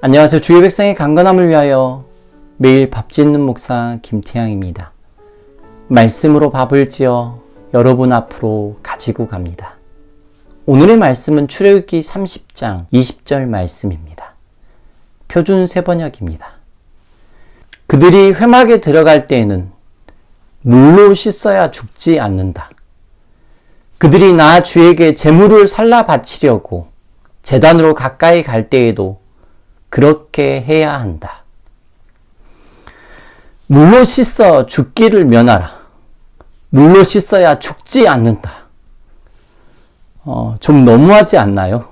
안녕하세요. 주의 백성의 강건함을 위하여 매일 밥 짓는 목사 김태양입니다. 말씀으로 밥을 지어 여러분 앞으로 가지고 갑니다. 오늘의 말씀은 출애굽기 30장 20절 말씀입니다. 표준 세번역입니다. 그들이 회막에 들어갈 때에는 물로 씻어야 죽지 않는다. 그들이 나 주에게 제물을 살라 바치려고 제단으로 가까이 갈 때에도 그렇게 해야 한다. 물로 씻어 죽기를 면하라. 물로 씻어야 죽지 않는다. 좀 너무하지 않나요?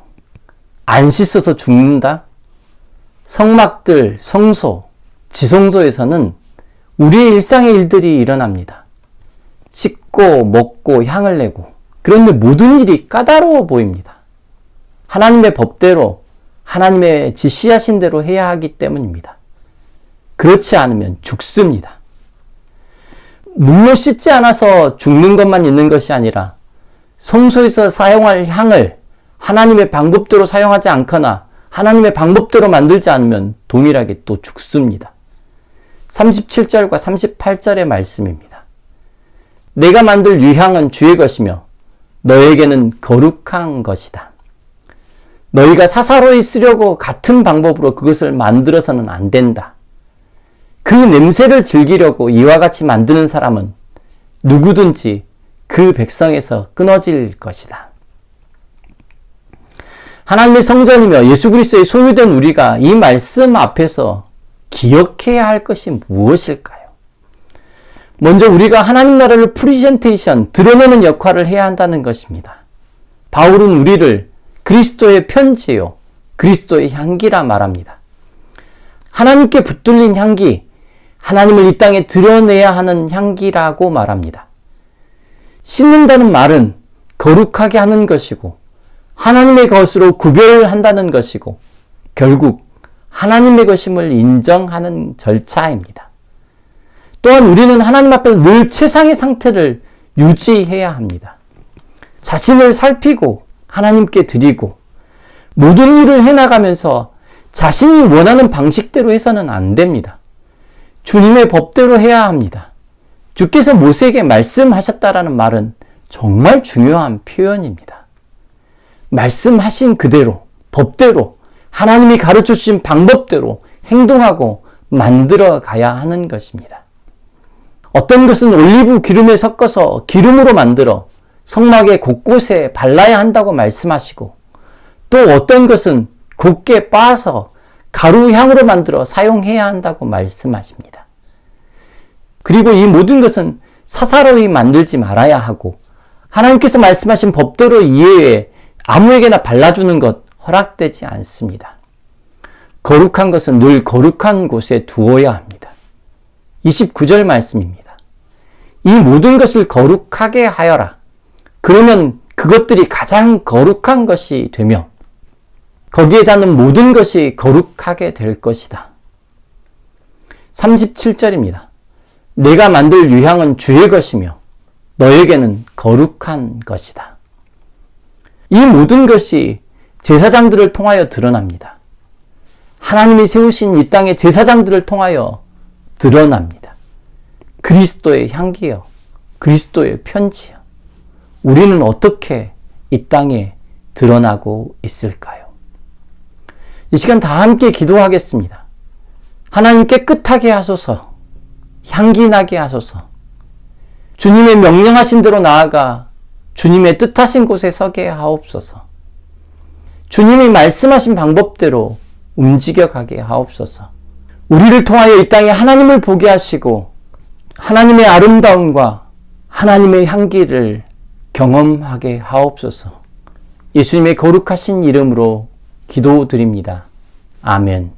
안 씻어서 죽는다? 성막들, 성소, 지성소에서는 우리의 일상의 일들이 일어납니다. 씻고 먹고 향을 내고, 그런데 모든 일이 까다로워 보입니다. 하나님의 법대로, 하나님의 지시하신 대로 해야 하기 때문입니다. 그렇지 않으면 죽습니다. 물로 씻지 않아서 죽는 것만 있는 것이 아니라 성소에서 사용할 향을 하나님의 방법대로 사용하지 않거나 하나님의 방법대로 만들지 않으면 동일하게 또 죽습니다. 37절과 38절의 말씀입니다. 내가 만들 유향은 주의 것이며 너에게는 거룩한 것이다. 너희가 사사로이 쓰려고 같은 방법으로 그것을 만들어서는 안 된다. 그 냄새를 즐기려고 이와 같이 만드는 사람은 누구든지 그 백성에서 끊어질 것이다. 하나님의 성전이며 예수 그리스도의 소유된 우리가 이 말씀 앞에서 기억해야 할 것이 무엇일까요? 먼저 우리가 하나님 나라를 프리젠테이션, 드러내는 역할을 해야 한다는 것입니다. 바울은 우리를 그리스도의 편지요, 그리스도의 향기라 말합니다. 하나님께 붙들린 향기, 하나님을 이 땅에 드러내야 하는 향기라고 말합니다. 씻는다는 말은 거룩하게 하는 것이고 하나님의 것으로 구별한다는 것이고 결국 하나님의 것임을 인정하는 절차입니다. 또한 우리는 하나님 앞에서 늘 최상의 상태를 유지해야 합니다. 자신을 살피고 하나님께 드리고 모든 일을 해나가면서 자신이 원하는 방식대로 해서는 안 됩니다. 주님의 법대로 해야 합니다. 주께서 모세에게 말씀하셨다라는 말은 정말 중요한 표현입니다. 말씀하신 그대로, 법대로, 하나님이 가르쳐 주신 방법대로 행동하고 만들어 가야 하는 것입니다. 어떤 것은 올리브 기름에 섞어서 기름으로 만들어 성막의 곳곳에 발라야 한다고 말씀하시고 또 어떤 것은 곱게 빻아서 가루향으로 만들어 사용해야 한다고 말씀하십니다. 그리고 이 모든 것은 사사로이 만들지 말아야 하고 하나님께서 말씀하신 법대로 이외에 아무에게나 발라주는 것 허락되지 않습니다. 거룩한 것은 늘 거룩한 곳에 두어야 합니다. 29절 말씀입니다. 이 모든 것을 거룩하게 하여라. 그러면 그것들이 가장 거룩한 것이 되며 거기에 닿는 모든 것이 거룩하게 될 것이다. 37절입니다. 내가 만들 유향은 주의 것이며 너에게는 거룩한 것이다. 이 모든 것이 제사장들을 통하여 드러납니다. 하나님이 세우신 이 땅의 제사장들을 통하여 드러납니다. 그리스도의 향기여, 그리스도의 편지여. 우리는 어떻게 이 땅에 드러나고 있을까요? 이 시간 다 함께 기도하겠습니다. 하나님 깨끗하게 하소서, 향기 나게 하소서, 주님의 명령하신 대로 나아가 주님의 뜻하신 곳에 서게 하옵소서, 주님이 말씀하신 방법대로 움직여가게 하옵소서, 우리를 통하여 이 땅에 하나님을 보게 하시고 하나님의 아름다움과 하나님의 향기를 경험하게 하옵소서. 예수님의 거룩하신 이름으로 기도드립니다. 아멘.